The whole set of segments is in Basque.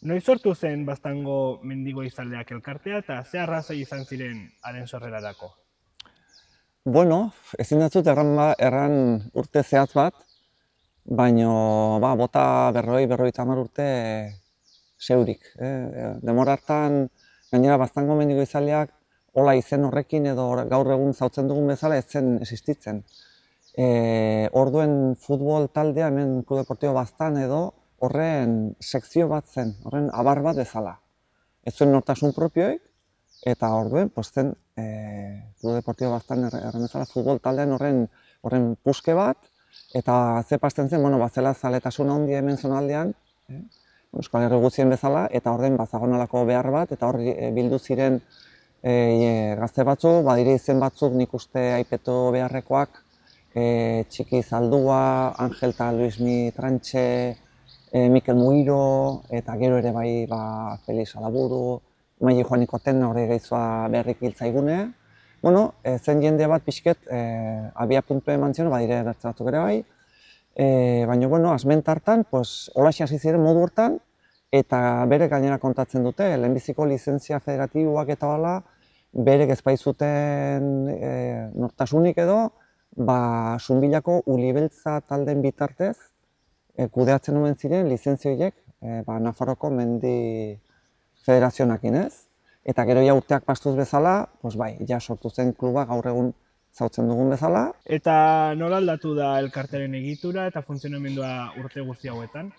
Noiz sortu zen Baztango Mendigoizaleak elkartea eta ze arrazoi izan ziren haren sorrerarako? Bueno, ezin dut erran urte zehatz bat, baino bota berrogeita hamar urte zeurik. Demora hartan, gainera Baztango Mendigoizaleak hola izen horrekin edo gaur egun zautzen dugun bezala ez zen existitzen. Orduen futbol taldea hemen Club Deportivo Baztan edo horren sekzio bat zen, horren abar bat bezala. Ez zuen nortasun propioik, eta orduen zen Club Deportivo Baztan erran bezala futbol taldean horren puske bat, eta ze pasten zen, bazela zaletasun handia hemen zonaldean, Euskal Herri guztien bezala, eta orduen bazagonalako behar bat, eta hor bildu ziren gazte batzuk, badire izen batzuk nik uste aipetu beharrekoak, Txiki Zaldua, Angel eta Luismi Trantxe, Mikel Muiro, eta gero ere bai Felix Alaburu, Maili Joaniko Tena hori gehizua beharrik hiltzaigune. Zen jende bat pixket abia puntu eman zion, badire bertze batzuk ere bai. Baina, asment hartan, holaxe hasi ziren modu hortan, eta bere gainera kontatzen dute, lehenbiziko lizentzia federatiboak eta bala, bere ezpai zuten nortasunik edo, Zunbilako Ulibeltza talden bitartez, kudeatzen nuen ziren lizentzioiek Nafarroko Mendi Federazionakin ez. Eta gero urteak pastuz bezala, sortu zen kluba gaur egun zautzen dugun bezala. Eta nola aldatu da elkartearen egitura eta funtzionamendua urte guzti hauetan?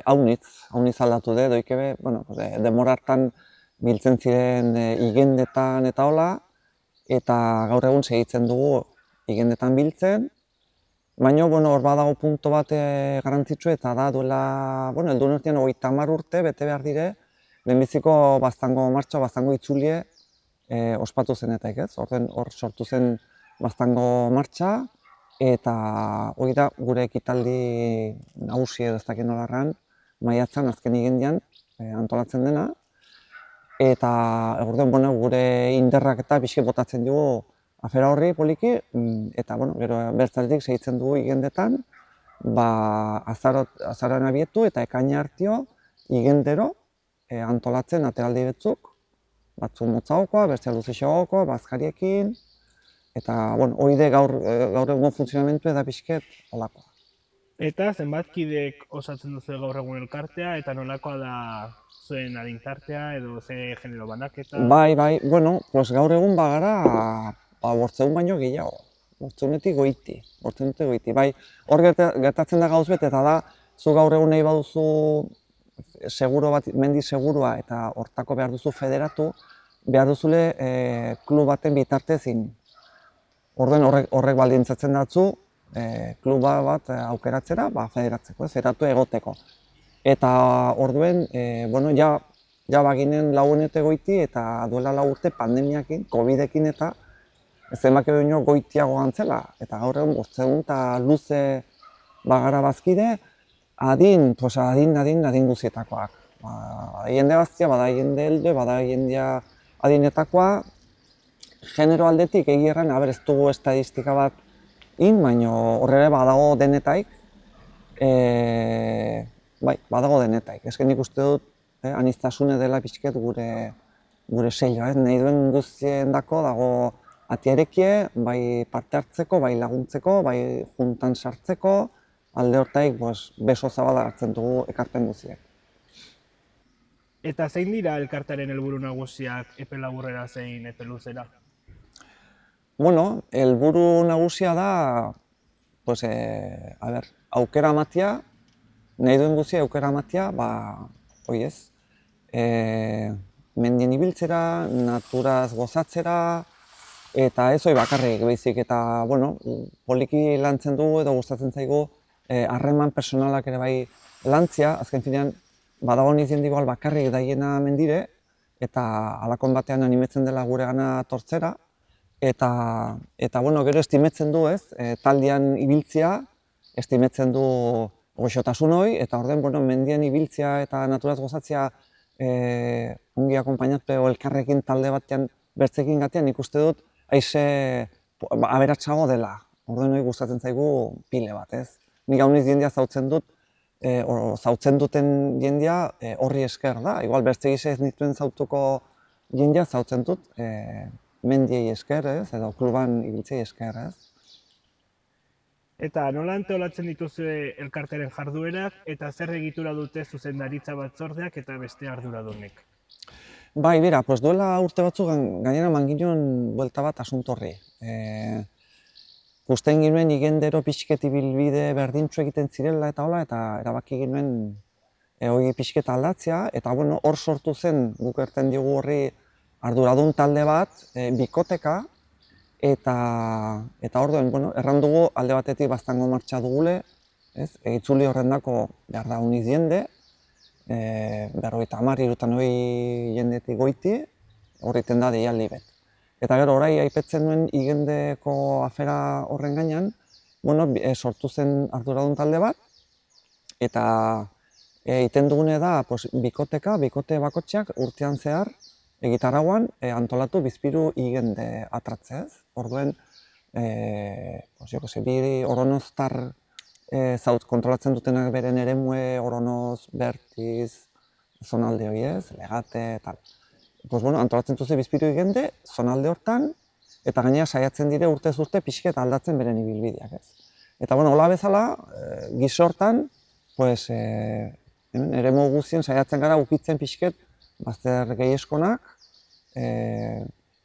Haunitz aldatu de, doikebe, demora hartan biltzen ziren igendetan eta hola, eta gaur egun segitzen dugu igendetan biltzen. Baina, hor badago punto bat garrantzitsu eta da duela, heldu nortean 30 urte bete behar dire, lehenbiziko Baztango martxa, Baztango itzulie ospatu zenetak ez. Hor sortu zen Baztango martxa eta hori da gure ekitaldi nagusi edo ez dakit nola erran, maiatzan azken igendian antolatzen dena. Eta gure indarrak eta pixke botatzen dugu afera horri poliki, eta gero bertzaldik segitzen dugu igendetan, azaroan abietu eta ekaina hartio igendero antolatzen ateraldi betzuk, batzuk motzagokoa, bertzea luzixagokoa, bazkariekin, eta hori de gaur egun funtzionamentu eta pixket holakoa. Eta zenbat kidek osatzen duzu gaur egun elkartea eta nolakoa da zuen adintartea edo ze genero banaketa? Gaur egun bagara 800 baino gehiago, 800etik goiti. Hor gertatzen da gauz bet, eta da, zu gaur egun nahi baduzu mendi segurua eta hortako behar duzu federatu, behar duzule klub baten bitartezin. Horrek baldintzatzen datzu, kluba bat aukeratzera, federatzeko, federatu egoteko. Eta orduen, baginen lagunete goiti eta duela 4 urte pandemiakin, Covidekin eta zenbaki baino goitiago gantzela. Eta gaur egun 800 eta luze bagara bazkide, adin guzietakoak. Bada jende gaztia, bada jende heldu, bada jendea adinetakoa. Genero aldetik egirren, ez dugu estadistika bat baina horre badago denetaik. Badago denetaik. Ezken nik uste dut, aniztasune dela pixket gure sello. Nahi duen guztien dako dago atiarekie, bai parte hartzeko, bai laguntzeko, bai juntan sartzeko, alde hortaik beso zabala hartzen dugu ekarpen guztiak. Eta zein dira elkartearen helburu nagusiak epe laburrera zein epe luzera? Helburu nagusia da, aukera ematea, nahi duen guztia aukera ematea, mendien ibiltzera, naturaz gozatzera, eta ez hori bakarrik baizik, eta poliki lantzen dugu edo gustatzen zaigu harreman personalak ere bai lantzea, azken finean badago nizien igual bakarrik daiena mendire, eta alakon batean animetzen dela gure gana tortzera, eta bueno, gero estimetzen du, ez, taldean ibiltzea, estimetzen du goxotasun hori, eta orden, bueno, mendian ibiltzea eta naturaz gozatzea ongi akompainatu elkarrekin talde batean bertzekin gatean, nik uste dut aize aberatsago dela. Orden hori gustatzen zaigu pile bat, ez? Nik hau niz jendea zautzen dut, zautzen duten jendea horri esker da. Igual bertze gisa ez nituen zautuko jendea zautzen dut mendiei esker, ez? Edo kluban ibiltzei esker, ez? Eta nola antolatzen dituzue elkarteren jarduerak eta zer egitura dute zuzendaritza batzordeak eta beste arduradunek? Bai, bera, pues duela urte batzuk gainera manginen buelta bat asunto horri. Gusten ginuen igendero pixket ibilbide berdintxo egiten zirela eta hola, eta erabaki ginuen hori pixket aldatzea, eta bueno, hor sortu zen guk erten diogu horri arduradun talde bat, bikoteka, eta orduen, bueno, erran dugu alde batetik baztango martxa dugule, ez? Itzuli horrendako behar da uniz jende, 50-60 jendetik goiti, horriten da deialdi bet. Eta gero orai aipetzen nuen igendeko afera horren gainean, bueno, sortu zen arduradun talde bat, eta egiten dugune da bikote bakotxeak urtean zehar, egitarauan antolatu bizpiru igende atratzez. Orduen, bi oronoztar kontrolatzen dutenak beren eremue, oronoz, bertiz, zonalde hori ez, legate, tal. Antolatzen duze bizpiru igende, zonalde hortan, eta gainera saiatzen dire urtez urte pixket aldatzen beren ibilbideak ez. Eta hola bezala, gizo hortan, eremu guztien saiatzen gara ukitzen pixket bazter gehieskonak,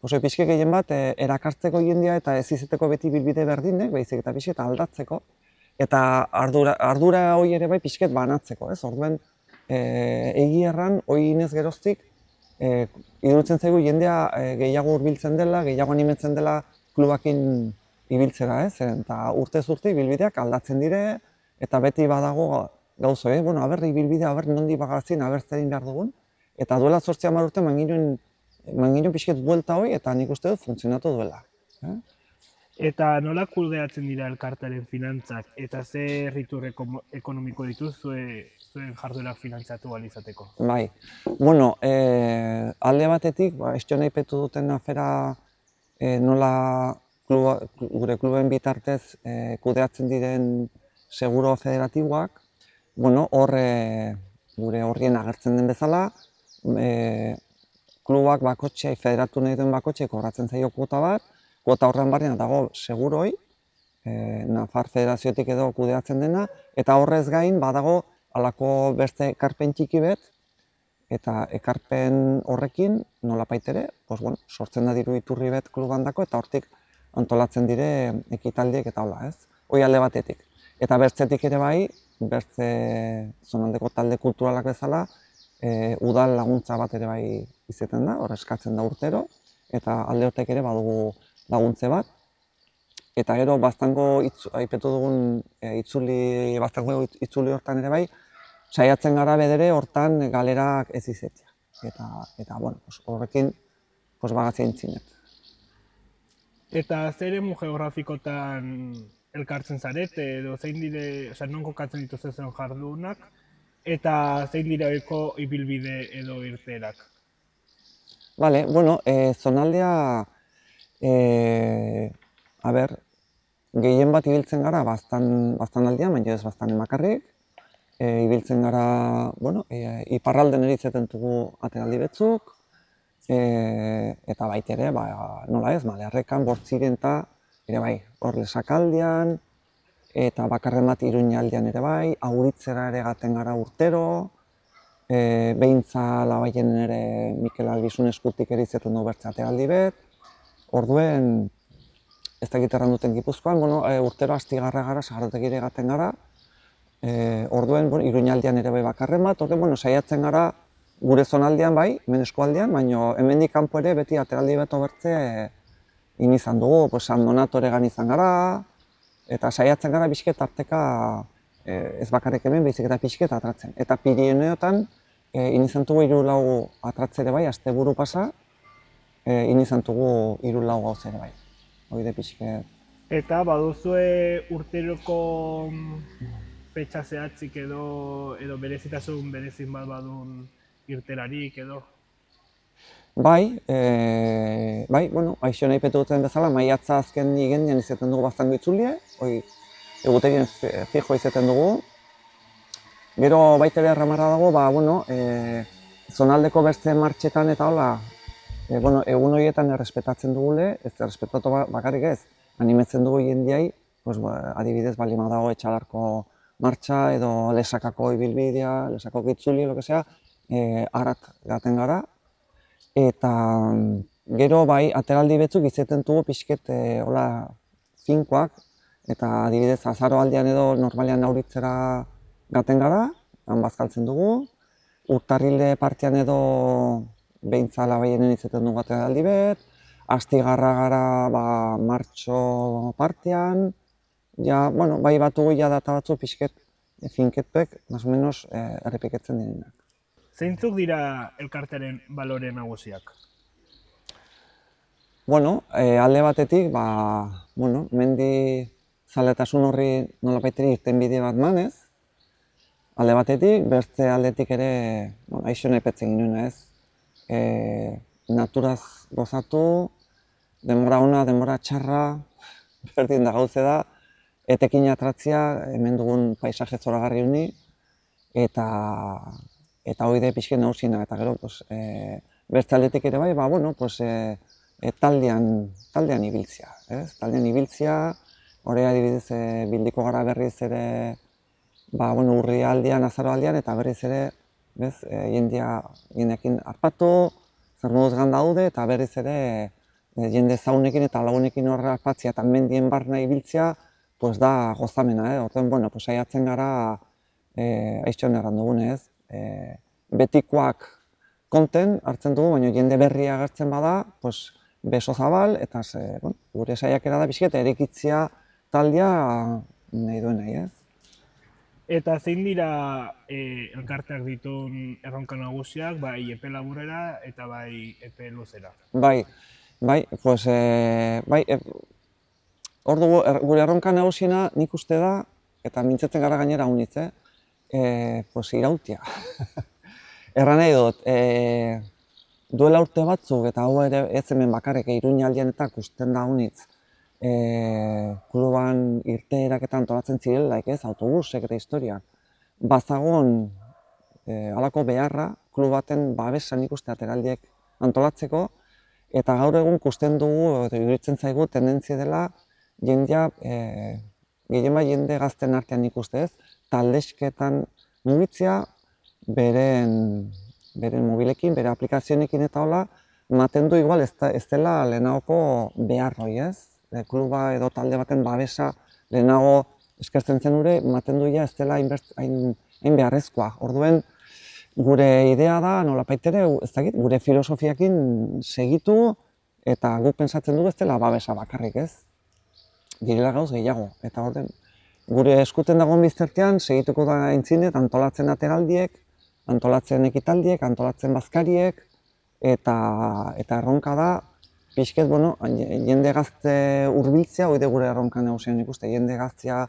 pixket gehien bat erakartzeko jendea eta ez izeteko beti bilbide berdinek, baizik eta pixket aldatzeko, eta ardura hori ere bai pixket banatzeko, ez? Orduen, egi erran, hori inez geroztik, iruditzen zaigu jendea gehiago hurbiltzen dela, gehiago animetzen dela klubakin ibiltzera, ez? Eta urtez urte ibilbideak aldatzen dire, eta beti badago gauzo, aber ibilbide, aber nondi bagazin, aber zerin behar dugun. Eta duela 8-10 urte manginen pixket buelta hori, eta nik uste dut funtzionatu duela. Eta nola kudeatzen dira elkartaren finantzak, eta ze erritur ekonomiko dituzue zuen jarduerak finantzatu ahal izateko? Bai, bueno, alde batetik, estion aipetu duten afera nola gure kluben bitartez kudeatzen diren seguro federatiboak, hor gure horrien agertzen den bezala, klubak bakotxea, federatu nahi duen bakotxea kobratzen zaio kuota bat, kuota horren barrian dago seguroi, Nafar Federaziotik edo kudeatzen dena, eta horrez gain badago halako beste ekarpen txiki bet, eta ekarpen horrekin nolapaitere, sortzen da diru iturri bet klubandako, eta hortik antolatzen dire ekitaldiek eta hola, ez? Hoi alde batetik. Eta bertzetik ere bai, bertze zonaldeko talde kulturalak bezala, udal laguntza bat ere bai izaten da, hor eskatzen da urtero, eta alde hortek ere badugu laguntze bat. Eta gero, baztango aipetu dugun itzuli hortan ere bai, saiatzen gara bedere hortan galerak ez izetia. Eta horrekin bagazia intzinet. Eta zer eremu geografikotan elkartzen zarete, edo zein dire, non kokatzen dituzte zen jardunak, eta zein dira ohiko ibilbide edo irteerak? Bale, zonaldea, gehien bat ibiltzen gara bastan aldean, baina ez bastan emakarrik. Ibiltzen gara, iparralden eritzeten dugu ateraldi betzuk, eta baitere, nola ez, Malearrekan, Bortziren eta ere bai, hor Lesakaldean, eta bakarren bat Iruñaldean ere bai, Auritzera ere gaten gara urtero, Behintza Labaien ere Mikel Albizun eskutik eritzeten du bertze ateraldi bet, orduen, ez da gitarran duten Gipuzkoan, urtero Astigarra gara, Sagardotegire gaten gara, orduen, Iruñaldean ere bai bakarren bat, orduen, saiatzen gara gure zonaldean bai, hemen eskualdean, baina hemendik kanpo ere beti ateraldi beto bertze izan dugu, San Donatoregan izan gara, eta saiatzen gara pixket arteka ez bakarrik hemen, baizik eta pixket atratzen. Eta Pirineotan Inizan dugu 3-4 atratze ere bai, asteburu pasa, inizan dugu 3-4 gauz ere bai. Hoi de pixket. Eta baduzue urteroko fetxa zehatzik edo berezitasun berezin bat badun irterarik edo? Bai, bueno, aixo nahi petu duten bezala, maiatza azken igendian izaten dugu baztango itzulie, hoi egutegien fijo izaten dugu. Gero baita ere erramarra dago, bueno, zonaldeko beste martxetan eta hola, bueno, egun horietan errespetatzen dugule, ez errespetatu bakarrik ez, animetzen dugu jendiai, pues, adibidez, bali dago etxalarko martxa edo lesakako ibilbidea, lesakako itzuli, lo que sea, harat gaten gara. Eta gero bai, ateraldi betzuk izaten dugu pixket hola finkoak, eta adibidez azaroaldian edo normalean auritzera gaten gara, han bazkaltzen dugu. Urtarrile partean edo behintzala baienen izaten dugu ateraldi bet, astigarra gara martxo partean, ja, bueno, bai batugu ja data batzu pixket finketpek, más o menos errepiketzen direnak. Zeintzuk dira elkartearen balore nagusiak? Bueno, alde batetik, bueno, mendi zaletasun horri nolabaiteri irtenbide bat manez. Alde batetik, beste aldetik ere, bueno, aixo nahi petzen ginen ez. Naturaz gozatu, denbora ona, denbora txarra, berdin da gauze da, etekin atratzia, hemen dugun paisaje zoragarri honi, eta hori de pixken nausina, eta gero, beste aldetik ere bai, bueno, taldean ibiltzia, ez? Taldean ibiltzia, hori adibidez bildiko gara berriz ere, bueno, urrialdean, azaroaldean, eta berriz ere, bez, jendeekin arpatu, zer moduz ganda daude, eta berriz ere jende zaunekin eta lagunekin horre arpatzia eta mendien barna ibiltzia, pues da gozamena, Orduan, bueno, saiatzen gara, aixo erran dugunez, betikoak konten hartzen dugu, baina jende berria agertzen bada, beso zabal, eta gure saiakera da pixket erekitzia taldea nahi duen nahi, ez? Eta zein dira elkarteak dituen erronka nagusiak, bai epe laburrera eta bai epe luzera? Bai, hor dugu, gure erronka nagusiena nik uste da, eta mintzatzen gara gainera unitz, irautia. Erran nahi dut, duela urte batzuk, eta hau ere ez hemen bakarrik Iruñaldeanetak usten da unitz, kluban irteerak eta antolatzen zirelaik ez, autobusek eta historiak. Bazagon halako beharra, klub baten babesan ikuste ateraldiek antolatzeko, eta gaur egun ikusten dugu, eta iruditzen zaigu, tendentzia dela, jendea, gehienbat jende gazten artean ikuste ez, taldesketan mugitzea, beren mobilekin, bere aplikazionekin eta hola, maten du igual ez dela lehenagoko beharroi ez. Kluba edo talde baten babesa lehenago eskertzen zen ure, maten du ez dela hain beharrezkoa. Orduen, gure idea da, nolapaitere, ez dakit, gure filosofiakin segitu eta guk pentsatzen dugu ez dela babesa bakarrik ez. Direla gauz gehiago. Eta orduen, gure eskuten dagoen biztertean segituko da aintzinet antolatzen ateraldiek, antolatzen ekitaldiek, antolatzen bazkariek, eta erronka da, pixket, bueno, jende gazte hurbiltzea, hori de gure erronka nagusian ikuste, jende gaztea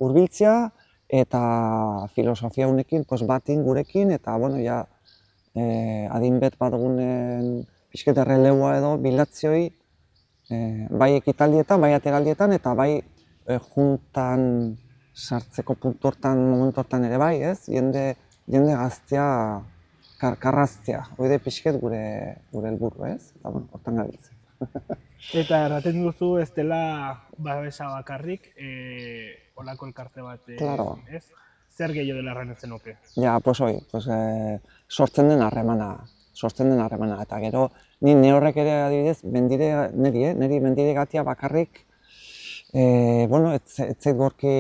hurbiltzea, eta filosofia honekin batin gurekin, eta, bueno, ja, adinbet bat dugunen pixket erreleua edo bilatzioi, bai ekitaldietan, bai ateraldietan, eta bai juntan sartzeko puntu hortan, momentu hortan ere bai, ez? Jende gaztea karraztea, hori de pixket gure helburu, ez? Eta, bueno, hortan gabiltzen. Eta erraten duzu ez dela babesa bakarrik, holako elkarte bat, ez? Zer gehiago dela erranetzen nuke? Ja, sortzen den harremana, eta gero, ni horrek ere adibidez, niri mendire gatia bakarrik, bueno, ez zait gorki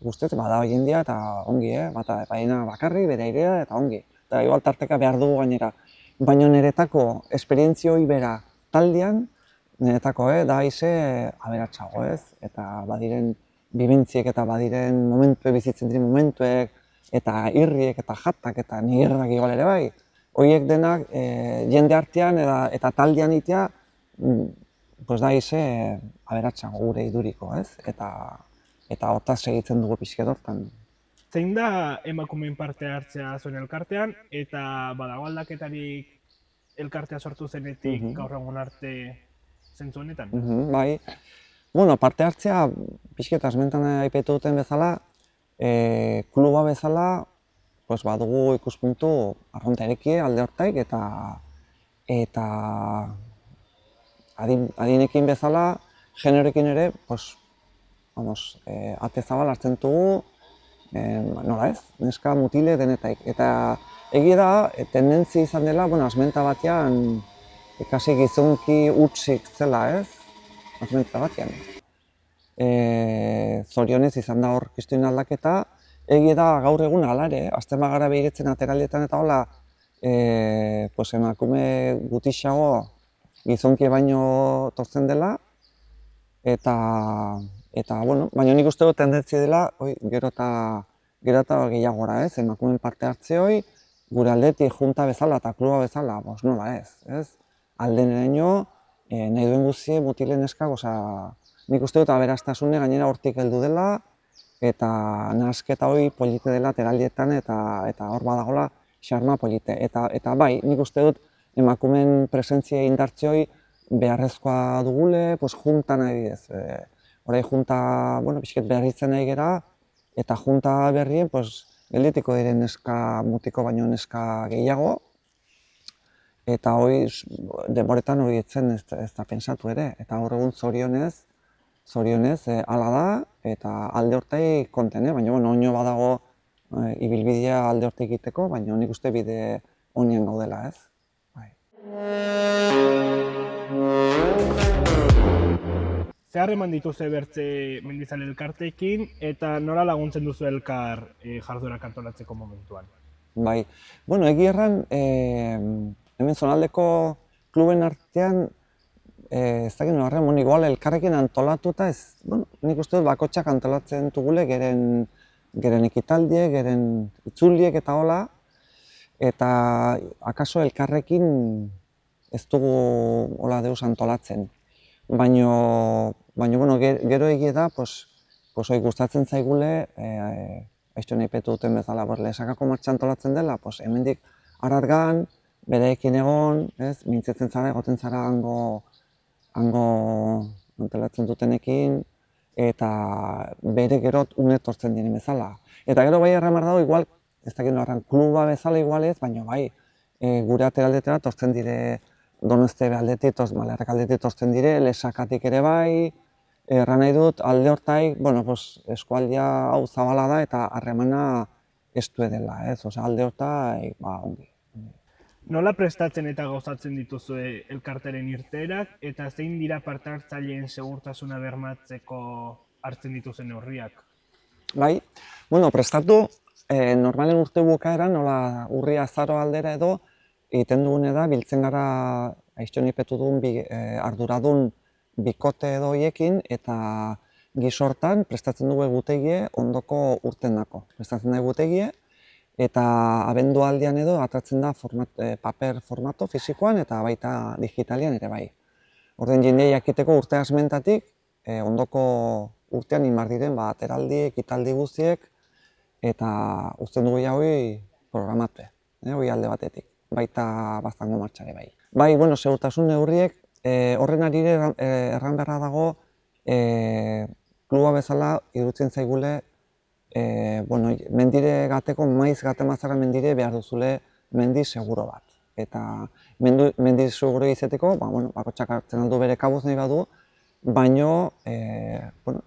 guztet, bada hoien dia eta ongi, bata baina bakarrik, bere airea eta ongi. Eta igual tarteka behar dugu gainera. Baina niretako esperientzioi bera taldean, niretako da aize aberatsago ez, eta badiren bibintziek eta badiren bizitzen diren momentuek, eta irriek eta jatak eta nigirrak igual ere bai, horiek denak jende artean eta taldean itea, pues da ize aberatsa gure iduriko, ez? Eta hortaz segitzen dugu pixket hortan. Zein da emakumeen parte hartzea zuen elkartean, eta badago aldaketarik elkartea sortu zenetik gaur egun arte zentzu honetan? Bai, bueno, parte hartzea, pixket asmentan aipatu duten bezala, kluba bezala, pues badugu ikuspuntu arrunta erekie alde hortaik eta adinekin bezala, generoekin ere, pues, vamos, ate zabal hartzen dugu, nola ez, neska mutile denetaik. Eta egia da, tendentzi izan dela, bueno, asmenta batean, ikasi gizonki hutsik zela ez, asmenta batean. Zorionez izan da hor kristuin aldaketa, egia da gaur egun alare, azten bagara behiratzen ateralietan eta hola, pues, emakume gutixago gizonki baino tortzen dela, eta bueno, baina nik uste dut tendentzi dela, gero eta gehiagora ez, emakumeen parte hartze hori, gure aldetik junta bezala eta kluba bezala, bos nola ez? Aldeneraino, nahi duen guztie mutilen eskak, nik uste dut aberastasune gainera hortik heldu dela, eta nahasketa hori polite dela teraldietan eta hor badagola xarma polite. Eta bai, nik uste dut emakumeen presentzia indartzioi beharrezkoa dugule, pues juntan adibidez. Horai junta, bueno, pixket beharritzen nahi gera, eta junta berrien, pues, gelditiko diren neska mutiko baino neska gehiago, eta hori denboretan hori etzen ez da pensatu ere, eta hor egun zorionez, hala da, eta alde hortai kontene, baina bueno, oino badago ibilbidea alde hortai egiteko, baina nik uste bide onean gaudela ez. Ze harreman dituzu bertze mendizale elkarteekin, eta nola laguntzen duzu elkar jarduerak antolatzeko momentuan? Bai, bueno, egia erran, hemen zonaldeko kluben artean, ez dakit nola, igual elkarrekin antolatuta ez, bueno, nik uste dut bakotxak antolatzen dugule geren ekitaldiek, geren itzuliek eta hola, eta akaso elkarrekin ez dugu hola deus antolatzen. Baina, bueno, gero egia da, pues gustatzen zaigule, aiztu nahi petu duten bezala, lehesakako martxa antolatzen dela, hemendik Arargan, bereekin egon, mintzetzen zara, egoten zara hango antolatzen dutenekin, eta bere gero unetortzen diren bezala. Eta gero bai erramar dago, igual, ez dakit noarran, kluba bezala igual ez, baina bai, gure ateraldetera tortzen dire Donostebe aldetik, Malerrek aldetik tortzen dire, Lesakatik ere bai, erran nahi dut, alde hortaik, bueno, eskualdia hau zabala da eta harremana estu edela, ez? Alde hortaik, ongi. Nola prestatzen eta gauzatzen dituzue elkarteren irteerak, eta zein dira parte hartzaileen segurtasuna bermatzeko hartzen dituzen neurriak? Bai, bueno, prestatu, normalen urte bukaeran, nola urria azaro aldera edo, egiten dugune da, biltzen gara aiztxo nipetu duen arduradun bikote edo hiekin, eta gizortan prestatzen dugu egutegie ondoko urtendako. Prestatzen da egutegie, eta abendu aldian edo atratzen da paper formato fisikoan eta baita digitalian ere bai. Orden jendea jakiteko urte asmentatik, ondoko urtean inbar diren ateraldi, ekitaldi guztiek, eta uzten dugu hori programate, hori alde batetik. Baita baztango martxare bai. Bai, bueno, segurtasun neurriek, horren arire erran beharra dago, kluba bezala irutzen zaigule, bueno, mendire gateko, maiz gate mazara mendire behar duzule mendi seguro bat. Eta mendi seguro izeteko, bueno, bakotxak hartzen aldu bere kabuz nahi badu, baino, bueno,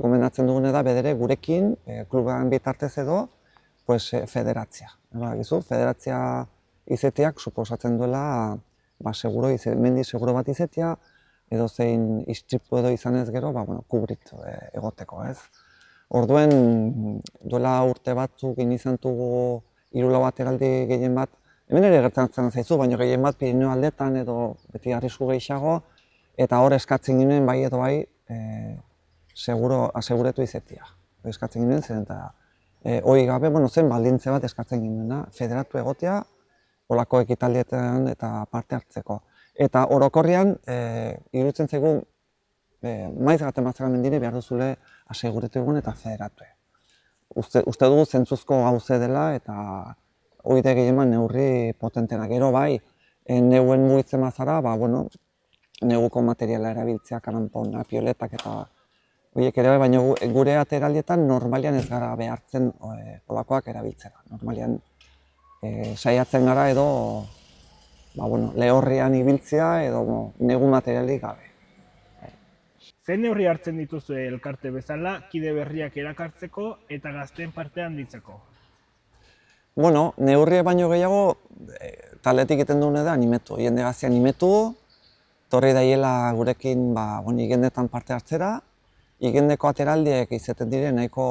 gomendatzen dugune da bedere gurekin, kluban bitartez edo, federatzia. Federatzia izeteak suposatzen duela mendi seguro bat izetea, edo zein istripu edo izanez gero, kubritu egoteko, ez? Orduen, duela urte batzuk izan dugu hiru ateraldi gehien bat, hemen ere gertatzen zaizu, baina gehien bat Pirineo aldetan edo beti arrisku gehiago, eta hor eskatzen ginen bai edo bai aseguretu izetea. Eskatzen ginen zen eta hori gabe, zen baldintze bat eskatzen ginena, federatu egotea, olako ekitaldietan eta parte hartzeko. Eta orokorrean, iruditzen zaigu, maiz gaten batzera mendire behar duzule aseguratu egun eta federatu. Uste dugu zentzuzko gauze dela eta hori da gehieman neurri potentena. Gero bai, neguen mugitzen bazara, neguko materiala erabiltzea, karampona, pioletak eta horiek ere bai, baina gure ateraldietan normalian ez gara behartzen olakoak erabiltzera. Normalian saiatzen gara edo lehorrean ibiltzea edo negu materialik gabe. Zein neurri hartzen dituzu elkarte bezala, kide berriak erakartzeko eta gazteen parte handitzeko? Neurriek baino gehiago, taldetik egiten dugune da animetu. Jende gaztea animetu, torri daiela gurekin igendetan parte hartzera. Igendeko ateraldiek izaten dire nahiko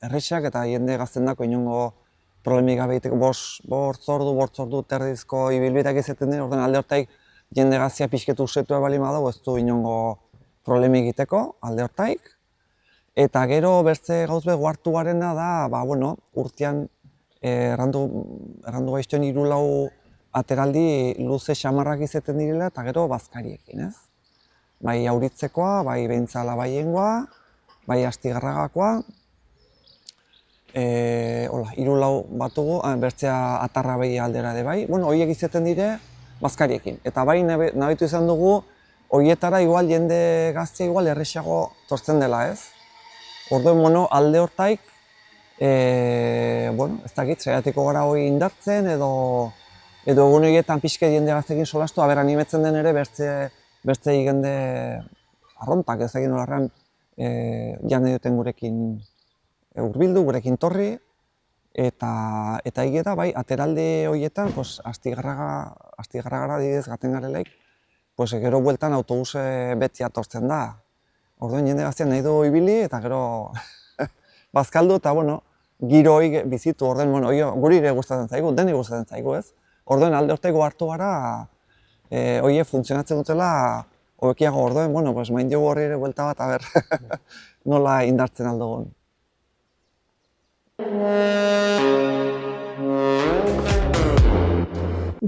errexak eta jende gaztendako inongo problemik gabe egiteko bortzordu, terdizko ibilbideak izaten dire. Orden alde hortaik jende gaztea pixketu usetua bali badago ez du inongo problemik egiteko alde hortaik. Eta gero bertze gauzbe guartu garena da, urtean errandu gaiztuen 3-4 ateraldi luze xamarrak izaten direla eta gero bazkariekin, ez? Bai auritzekoa, bai behintzala baiengoa, bai astigarragakoa. 3-4 batugu, bertzea atarra behi aldera de bai. Horiek izaten dire bazkariekin. Eta bai nabitu izan dugu, horietara igual jende gaztea igual errexago tortzen dela, ez? Orduen, alde hortaik, ez dakit, saiatiko gara hori indartzen edo egun horietan pixke jende gaztekin solastu, animetzen den ere bertze jende arrontak ez egin horrean jane duten gurekin hurbildu, gurekin torri, eta egita, bai, ateraldi horietan, astigarragara adibidez gaten garelaik, gero bueltan autobuse beti atortzen da. Orduan jende gaztean nahi du ibili eta gero bazkaldu eta giro hori bizitu. Orduan guri ere gustatzen zaigu, deni gustatzen zaigu, ez? Orduan alde horteko hartu gara horiek funtzionatzen dutela hobekiago. Orduan, main diogu horri ere buelta bat, aber nola indartzen aldugun.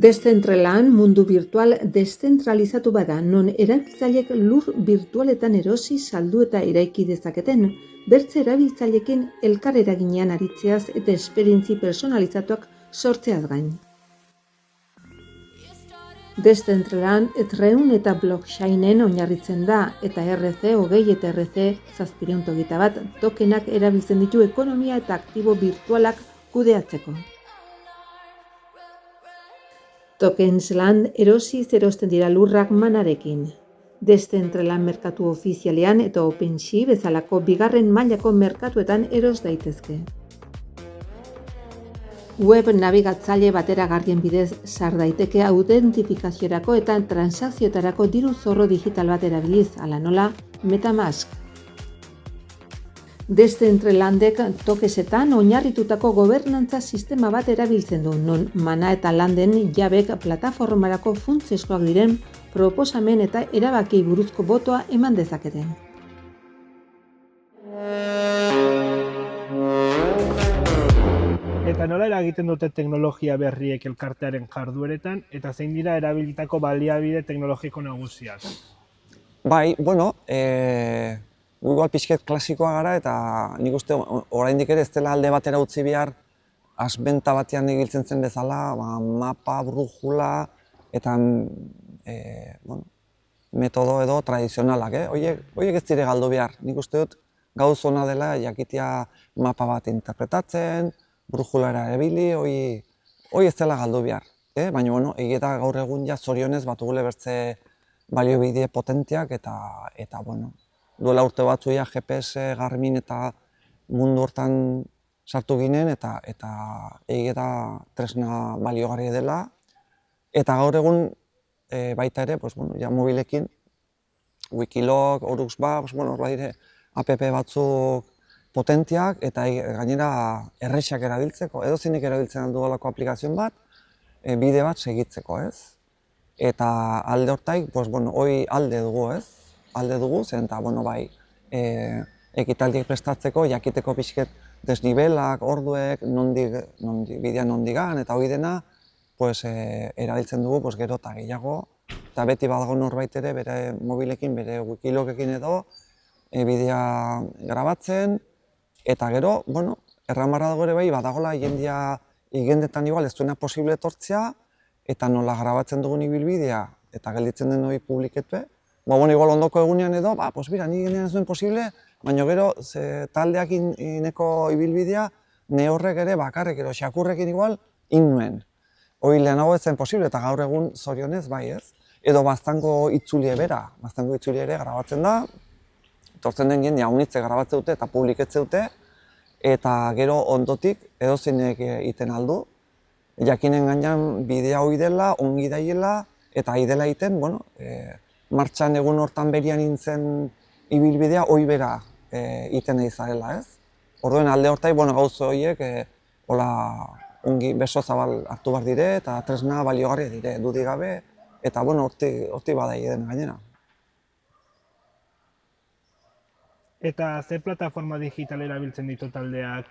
Deszentrelan mundu virtual deszentralizatu bada, non erabiltzaileek lur virtualetan erosi, saldu eta eraiki dezaketen, bertze erabiltzaileekin elkar eraginean aritzeaz eta esperientzi personalizatuak sortzeaz gain. Deszentrelan Ethereum eta blockchainen oinarritzen da, eta ERC-20 eta ERC-721 tokenak erabiltzen ditu ekonomia eta aktibo virtualak kudeatzeko. Tokensland erosiz erosten dira lurrak manarekin. Deszentrelan merkatu ofizialean eta OpenSea bezalako bigarren mailako merkatuetan eros daitezke. Web nabigatzaile bateragarrien bidez sar daiteke autentifikazioarako eta transakzioetarako diru zorro digital bat erabiliz, hala nola MetaMask. Deszentrelandek tokesetan oinarritutako gobernantza sistema bat erabiltzen du, non mana eta landen jabek plataformarako funtsezkoak diren proposamen eta erabakiei buruzko botoa eman dezaketen. Eta nola eragiten dute teknologia berriek elkartearen jardueretan eta zein dira erabilitako baliabide teknologiko nagusiak? Bai, igual pixket klasikoa gara eta nik uste oraindik ere ez dela alde batera utzi behar asbenta batean egiltzen zen bezala, mapa, brujula eta metodo edo tradizionalak. Horiek ez dire galdu behar. Nik uste dut gauz ona dela jakitea mapa bat interpretatzen, brujulara erabili, hori ez dela galdu behar. Baina egieta gaur egun zorionez batugule bertze baliobide potentiak eta duela urte batzuia GPS, Garmin eta mundu hortan sartu ginen eta egieta tresna baliogarria dela. Eta gaur egun baita ere, mobilekin, Wikiloc, Orux Maps, app batzuk potentiak eta gainera errexak erabiltzeko, edozeinek erabiltzen alduolako aplikazioen bat, bide bat segitzeko, ez? Eta alde hortaik, hori alde dugu, ez? Alde dugu, zen eta ekitaldiek prestatzeko, jakiteko pixket desnibelak, orduek, bidea nondigan, eta hori dena, erabiltzen dugu gero eta gehiago, eta beti badago norbait ere bere mobilekin, bere wikilogekin edo, bidea grabatzen, eta gero, erran barra dago ere bai, badagola jendia igendetan igual ez duena posible etortzea, eta nola grabatzen dugun ibilbidea, eta gelditzen den hori publiketue, igual ondoko egunean edo, bira, ni gendean ez duen posible, baina gero taldeak ineko ibilbidea, ne horrek ere bakarrek edo xakurrekin igual, innuen. Hori lehenago ez zen posible, eta gaur egun zorionez bai ez. Edo baztango itzulie bera, baztango itzulie ere grabatzen da, etortzen den jendea unitze grabatze dute eta publiketze dute, eta gero ondotik edozeinek egiten aldu. Jakinen gainean bidea hori dela, ongi daiela, eta idela egiten, martxan egun hortan berian nintzen ibilbidea hori bera egiten izarela ez. Orduen alde hortai, gauza horiek ongi beso zabal hartu behar dire, eta tresna baliogarria dire, dudik gabe, eta hortik bada egiten gainera. Eta ze plataforma digital erabiltzen ditu taldeak,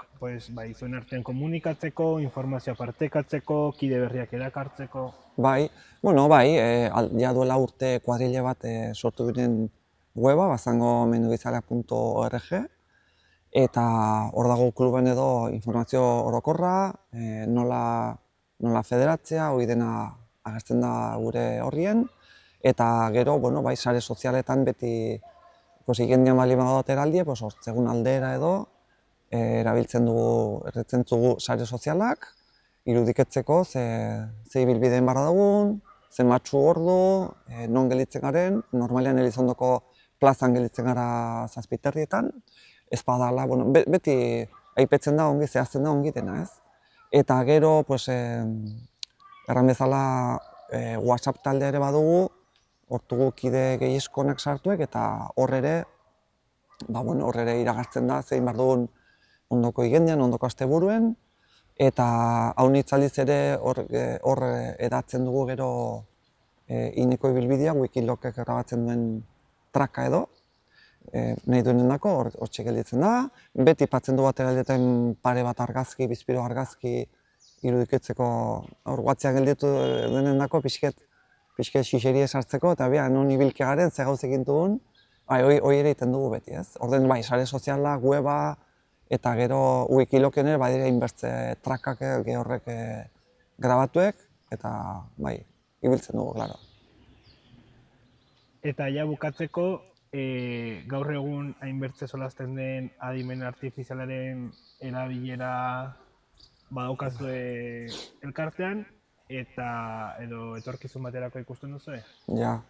zuen artean komunikatzeko, informazioa partekatzeko, kide berriak erakartzeko? Bai, ja duela urte kuadrile bat sortu ginen weba, bazango mendugizalea.org, eta hor dago kluben edo informazio orokorra, nola federatzea, hori dena agertzen da gure horrien, eta gero, sare sozialetan beti ikendian bali badaut eraldie, hortzegun aldera edo, erabiltzen dugu sare sozialak, irudiketzeko ze ibilbideen barra dugun, ze matxu ordu, non gelitzen garen, normalean Elizondoko plazan gelitzen gara zazpiterrietan, ez badala, beti aipetzen da ongi, zehazten da ongi dena ez. Eta gero, erran bezala WhatsApp taldea ere badugu, hortugu kide gehiizkonak sartuek, eta hor ere iragartzen da zein behar dugun ondoko igendean, ondoko asteburuen, eta hau nitzaldiz ere hor edatzen dugu gero ineko ibilbidea, Wikilokek grabatzen duen traka edo, nahi duenendako hortxe gelditzen da. Beti patzen du batera aldeten pare bat argazki, bizpiro argazki irudiketzeko guatzean gelditu denendako pixket xixeria esartzeko, eta non ibilke garen, ze gauz egin dugun, hori ere egiten dugu beti ez. Orden sare soziala, weba, eta gero Wikiloken ere badira inbertze trakak horrek grabatuek, eta ibiltzen dugu, klaro. Eta ja bukatzeko, gaur egun hainbertze solasten den adimen artifizialaren erabilera badaukazue elkartean, eta edo etorkizun baterako ikusten duzu? Ja.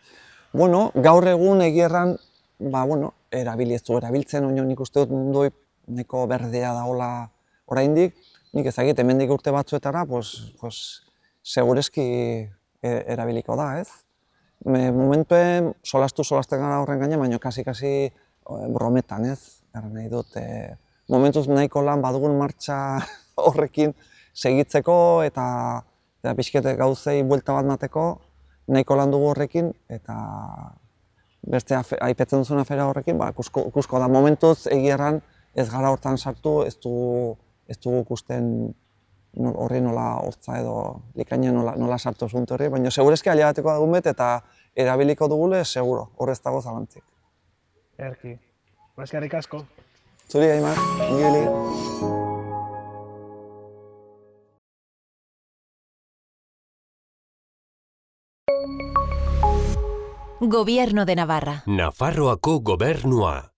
Gaur egun egierran, erabiltzen, nik uste dut mundu neko berdea dagoela oraindik, nik ezagit, hemendik urte batzuetara, segurezki erabiliko da, ez? Momentuen solasten gara horren gaina, baina kasi brometan, ez? Erran nahi dut, momentuz nahiko lan badugun martxa horrekin segitzeko eta pixkete gauzei buelta bat mateko, nahiko lan dugu horrekin, eta beste aipetzen duzun afera horrekin, ikusko da. Momentuz egierran ez gara hortan sartu, ez dugu ikusten horri nola hortza edo likaina nola sartu zuntu horri, baina segurezki aliagateko dugun bet eta erabiliko dugule, seguro, horrez dago zalantzik. Erki, eskerrik asko. Zuri, Aimar, ongi bili. Gobierno de Navarra. Nafarroako gobernua.